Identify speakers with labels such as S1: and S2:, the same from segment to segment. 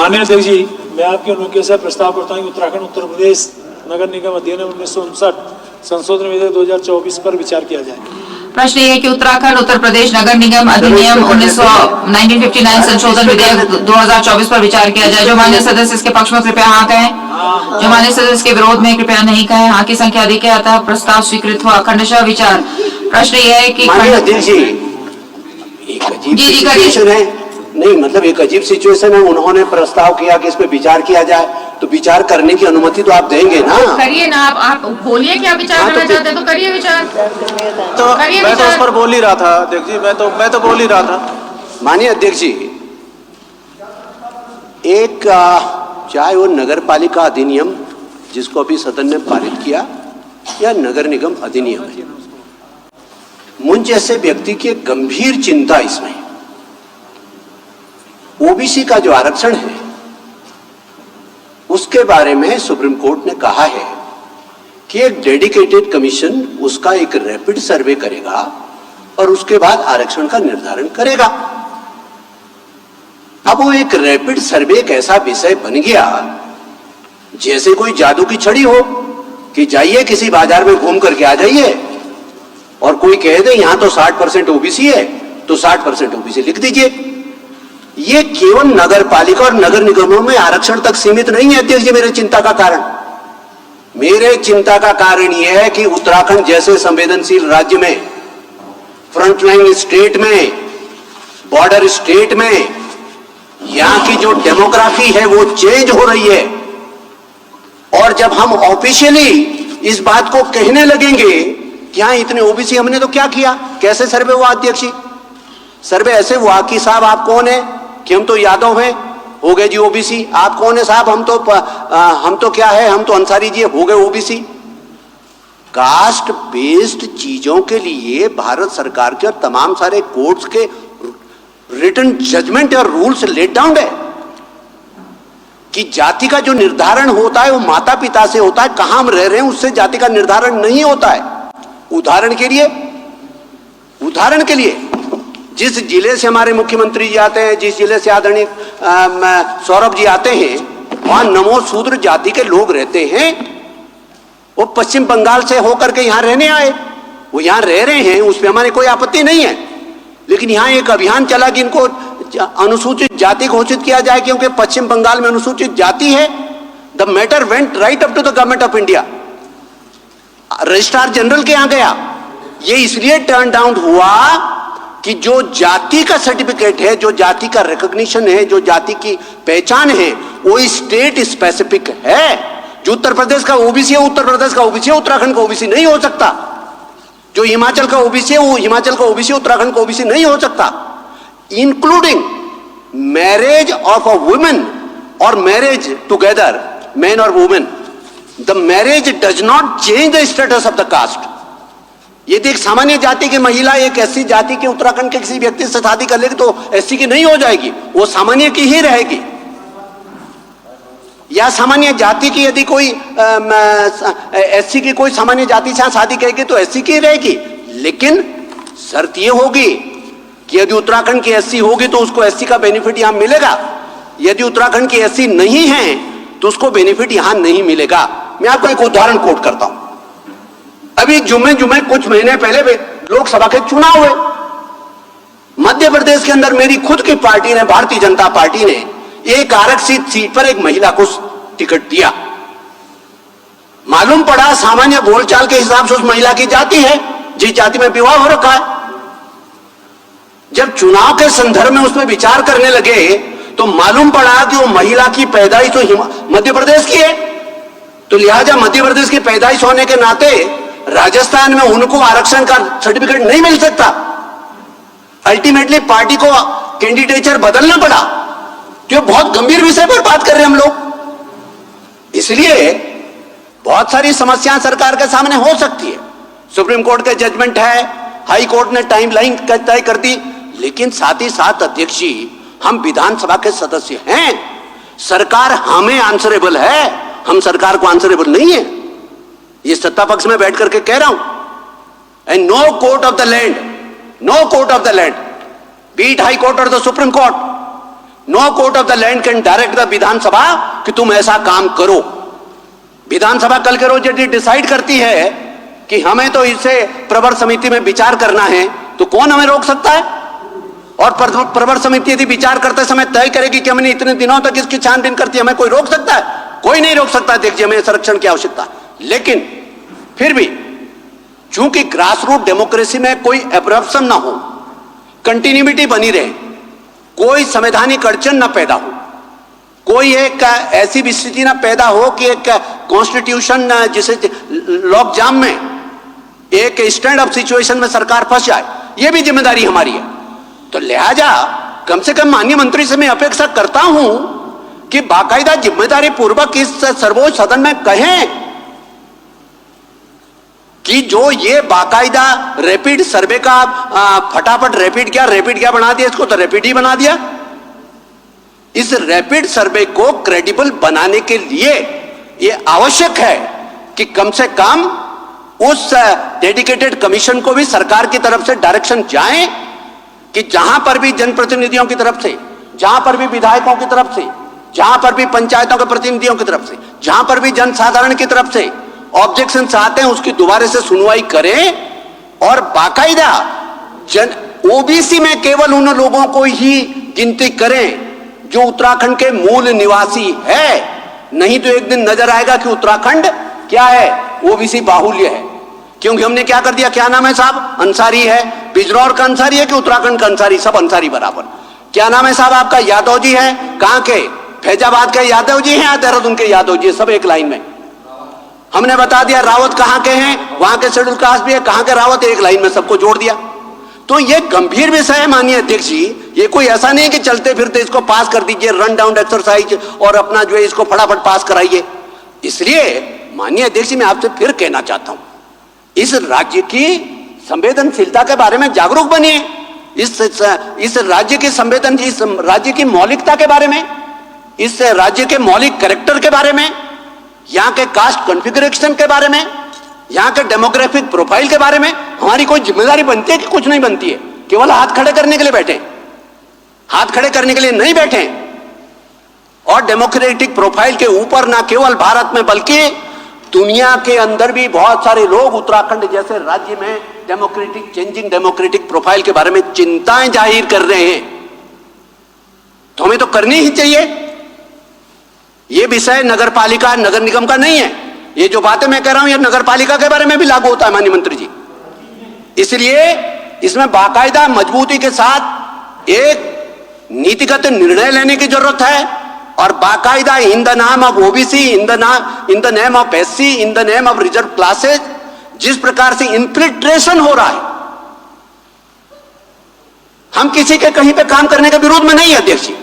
S1: माननीय अध्यक्ष जी, मैं आपके अनुज्ञा से प्रस्ताव करता हूँ कि उत्तराखंड उत्तर प्रदेश नगर निगम अधिनियम 1959 संशोधन विधेयक 2024 पर विचार किया जाए।
S2: प्रश्न ये है कि उत्तराखंड उत्तर प्रदेश नगर निगम अधिनियम 1959 संशोधन विधेयक 2024 पर विचार किया जाए। जो माननीय सदस्य इसके पक्ष में कृपया हाँ कहें, जो माननीय सदस्य इसके विरोध में कृपया नहीं कहें। हाँ की संख्या अधिक है, अतः प्रस्ताव स्वीकृत हुआ। खंडशः विचार। प्रश्न ये है कि
S3: जी सिचुएशन है, नहीं मतलब एक अजीब सिचुएशन है। उन्होंने प्रस्ताव किया कि इस पे विचार किया जाए, तो विचार करने की अनुमति तो आप देंगे ना?
S2: करिए ना, आप बोलिए क्या विचार करना चाहते हैं तो करिए विचार।
S4: तो मैं तो उस पर बोल ही रहा था अध्यक्ष जी, मैं तो बोल ही रहा था।
S3: माननीय अध्यक्ष जी, एक चाहे वो नगर पालिका अधिनियम जिसको अभी सदन ने पारित किया या नगर निगम अधिनियम है, मुझ जैसे व्यक्ति की गंभीर चिंता इसमें ओबीसी का जो आरक्षण है उसके बारे में सुप्रीम कोर्ट ने कहा है कि एक डेडिकेटेड कमीशन उसका एक रैपिड सर्वे करेगा और उसके बाद आरक्षण का निर्धारण करेगा। अब वो एक रैपिड सर्वे एक ऐसा विषय बन गया जैसे कोई जादू की छड़ी हो कि जाइए किसी बाजार में घूम करके आ जाइए और कोई कह दे यहां तो 60% ओबीसी है तो 60% ओबीसी लिख दीजिए। ये केवल नगर पालिका और नगर निगमों में आरक्षण तक सीमित नहीं है अध्यक्ष जी। मेरे चिंता का कारण यह है कि उत्तराखंड जैसे संवेदनशील राज्य में, फ्रंटलाइन स्टेट में, बॉर्डर स्टेट में, यहां की जो डेमोग्राफी है वो चेंज हो रही है। और जब हम ऑफिशियली इस बात को कहने लगेंगे कि हाँ इतने ओबीसी, हमने तो क्या किया, कैसे सर्वे हुआ अध्यक्ष जी? सर्वे ऐसे हुआ कि साहब आप कौन है, कि हम तो यादव हैं, हो गए जी ओबीसी। आप कौन है साहब, हम तो क्या है, हम तो अंसारी जी, हो गए ओबीसी। कास्ट बेस्ड चीजों के लिए भारत सरकार के और तमाम सारे कोर्ट्स के रिटन जजमेंट और रूल्स लेट डाउन है कि जाति का जो निर्धारण होता है वो माता पिता से होता है, कहां हम रह रहे हैं उससे जाति का निर्धारण नहीं होता है। उदाहरण के लिए जिस जिले से हमारे मुख्यमंत्री जी आते हैं, जिस जिले से आदरणीय सौरभ जी आते हैं, वहां नमो शूद्र जाति के लोग रहते हैं। वो पश्चिम बंगाल से होकर के यहां रहने आए, वो यहां रह रहे हैं, उस पर हमारे कोई आपत्ति नहीं है। लेकिन यहां एक अभियान चला कि इनको अनुसूचित जाति घोषित किया जाए क्योंकि पश्चिम बंगाल में अनुसूचित जाति है। The matter went right up to the government of India, registrar general के यहां गया। ये इसलिए टर्न डाउन हुआ कि जो जाति का सर्टिफिकेट है, जो जाति का रिकॉग्निशन है, जो जाति की पहचान है, वो स्टेट स्पेसिफिक है। जो उत्तर प्रदेश का ओबीसी है, उत्तर प्रदेश का ओबीसी है, उत्तराखंड का ओबीसी नहीं हो सकता। जो हिमाचल का ओबीसी है, वो हिमाचल का ओबीसी, उत्तराखंड का ओबीसी नहीं हो सकता। Including marriage of a women और मैरिज टुगेदर, मैन और women, the marriage does not change the status of the caste. यदि एक सामान्य जाति की महिला एक एससी जाति के उत्तराखंड के किसी व्यक्ति से शादी कर लेगी तो एससी की नहीं हो जाएगी, वो सामान्य की ही रहेगी। या सामान्य जाति की यदि कोई एससी की कोई सामान्य जाति से शादी करेगी तो एससी की रहेगी। लेकिन शर्त ये होगी कि यदि उत्तराखंड की एससी होगी तो उसको एससी का बेनिफिट यहां मिलेगा, यदि उत्तराखंड की एससी नहीं है तो उसको बेनिफिट यहां नहीं मिलेगा। मैं आपको एक उदाहरण कोट करता हूं। अभी जुमे कुछ महीने पहले लोकसभा के चुनाव हुए। मध्य प्रदेश के अंदर मेरी खुद की पार्टी ने, भारतीय जनता पार्टी ने, एक आरक्षित सीट पर एक महिला को टिकट दिया। मालूम पड़ा सामान्य बोलचाल के हिसाब से उस महिला की जाति है, जिस जाति में विवाह हो रखा है। जब चुनाव के संदर्भ में उसमें विचार करने लगे तो मालूम पड़ा कि वो महिला की पैदाइश तो मध्य प्रदेश की है, तो लिहाजा मध्य प्रदेश की पैदाइश होने के नाते राजस्थान में उनको आरक्षण का सर्टिफिकेट नहीं मिल सकता। अल्टीमेटली पार्टी को कैंडिडेचर बदलना पड़ा। तो बहुत गंभीर विषय पर बात कर रहे हैं हम लोग। इसलिए बहुत सारी समस्याएं सरकार के सामने हो सकती है। सुप्रीम कोर्ट के जजमेंट है, हाई कोर्ट ने टाइमलाइन तय कर दी, लेकिन साथ ही साथ अध्यक्ष जी, हम विधानसभा के सदस्य हैं, सरकार हमें आंसरेबल है, हम सरकार को आंसरेबल नहीं है। ये सत्ता पक्ष में बैठ करके कह रहा हूं। And no court of the land, no court of the land, be it high court और the supreme court, no court of the land can direct the Vidhan Sabha कि तुम ऐसा काम करो। विधानसभा कल के रोज यदि डिसाइड करती है कि हमें तो इसे प्रवर समिति में विचार करना है, तो कौन हमें रोक सकता है? और प्रवर समिति यदि विचार करते समय तय करेगी कि हमने इतने दिनों तक इसकी छानबीन करती है, हमें कोई रोक सकता है? कोई नहीं रोक सकता। देखिए, हमें संरक्षण की आवश्यकता है। लेकिन फिर भी चूंकि ग्रास रूट डेमोक्रेसी में कोई एब्रप्शन ना हो, कंटिन्यूटी बनी रहे, कोई संवैधानिक अड़चन ना पैदा हो, कोई एक ऐसी स्थिति ना पैदा हो कि एक कॉन्स्टिट्यूशन जिसे लॉक जाम में एक स्टैंड अप सिचुएशन में सरकार फंस जाए, यह भी जिम्मेदारी हमारी है। तो लिहाजा कम से कम माननीय मंत्री से मैं अपेक्षा करता हूं कि बाकायदा जिम्मेदारी पूर्वक इस सर्वोच्च सदन में कहें कि जो ये बाकायदा रैपिड सर्वे का फटाफट रैपिड क्या बना दिया, इसको तो रैपिड ही बना दिया। इस रैपिड सर्वे को क्रेडिबल बनाने के लिए यह आवश्यक है कि कम से कम उस डेडिकेटेड कमीशन को भी सरकार की तरफ से डायरेक्शन जाए कि जहां पर भी जनप्रतिनिधियों की तरफ से, जहां पर भी विधायकों की तरफ से, जहां पर भी पंचायतों के प्रतिनिधियों की तरफ से, जहां पर भी जनसाधारण की तरफ से ऑब्जेक्शंस आते हैं, उसकी दोबारा से सुनवाई करें और बाकायदा ओबीसी में केवल उन लोगों को ही गिनती करें जो उत्तराखंड के मूल निवासी है। नहीं तो एक दिन नजर आएगा कि उत्तराखंड क्या है, ओबीसी बाहुल्य है। क्योंकि हमने क्या कर दिया, क्या नाम है साहब, अंसारी है। बिजनौर का अंसारी है कि उत्तराखंड का अंसारी, सब अंसारी बराबर। क्या नाम है साहब आपका, यादव जी है। कहां के, फैजाबाद के यादव जी हैं या देहरादून के यादव जी, सब एक लाइन में। हमने बता दिया रावत कहां के हैं, वहां के शेड्यूल कास्ट भी है, कहां के रावत, एक लाइन में सबको जोड़ दिया। तो ये गंभीर विषय है माननीय अध्यक्ष जी। ये कोई ऐसा नहीं कि चलते फिरते इसको पास कर दीजिए, रन डाउन एक्सरसाइज और अपना जो है इसको फटाफट पास कराइए। इसलिए माननीय अध्यक्ष जी, मैं आपसे फिर कहना चाहता हूं, इस राज्य की संवेदनशीलता के बारे में जागरूक बनिए। इस राज्य की इस राज्य की मौलिकता के बारे में, इस राज्य के मौलिक कैरेक्टर के बारे में, यहां के कास्ट कॉन्फ़िगरेशन के बारे में, यहां के डेमोग्राफिक प्रोफाइल के बारे में हमारी कोई जिम्मेदारी बनती है कि कुछ नहीं बनती है? केवल हाथ खड़े करने के लिए बैठे? हाथ खड़े करने के लिए नहीं बैठे। और डेमोक्रेटिक प्रोफाइल के ऊपर ना केवल भारत में बल्कि दुनिया के अंदर भी बहुत सारे लोग उत्तराखंड जैसे राज्य में डेमोक्रेटिक चेंजिंग डेमोक्रेटिक प्रोफाइल के बारे में चिंताएं जाहिर कर रहे हैं। तो हमें तो करनी ही चाहिए। यह विषय नगर पालिका नगर निगम का नहीं है। ये जो बातें मैं कह रहा हूं, ये नगर पालिका के बारे में भी लागू होता है माननीय मंत्री जी। इसलिए इसमें बाकायदा मजबूती के साथ एक नीतिगत निर्णय लेने की जरूरत है और बाकायदा इन द नाम of OBC, in the name of SC, in the name of reserve classes जिस प्रकार से इन्फिल्ट्रेशन हो रहा है, हम किसी के कहीं पे काम करने के विरोध में नहीं है अध्यक्ष जी।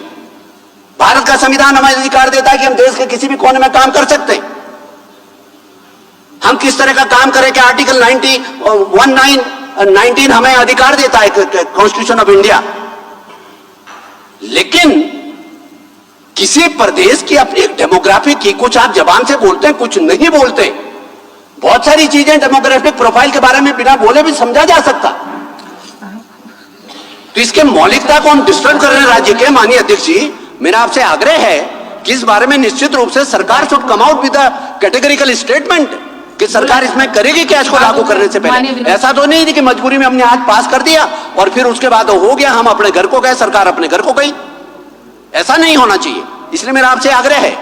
S3: भारत का संविधान हमें अधिकार देता है कि हम देश के किसी भी कोने में काम कर सकते हैं। हम किस तरह का काम करें कि आर्टिकल 19 हमें अधिकार देता है कॉन्स्टिट्यूशन ऑफ इंडिया। लेकिन किसी प्रदेश की अपनी एक डेमोग्राफी की, कुछ आप जबान से बोलते हैं, कुछ नहीं बोलते। बहुत सारी चीजें डेमोग्राफिक प्रोफाइल के बारे में बिना बोले भी समझा जा सकता। तो इसके मौलिकता को हम डिस्टर्ब कर रहे हैं राज्य के। माननीय अध्यक्ष जी, मेरा आपसे आग्रह है कि इस बारे में निश्चित रूप से सरकार should come out with a categorical statement कि सरकार इसमें करेगी क्या इसको लागू करने से पहले। ऐसा तो नहीं थी कि मजबूरी में हमने आज पास कर दिया और फिर उसके बाद हो गया, हम अपने घर को गए, सरकार अपने घर को गई। ऐसा नहीं होना चाहिए। इसलिए मेरा आपसे आग्रह है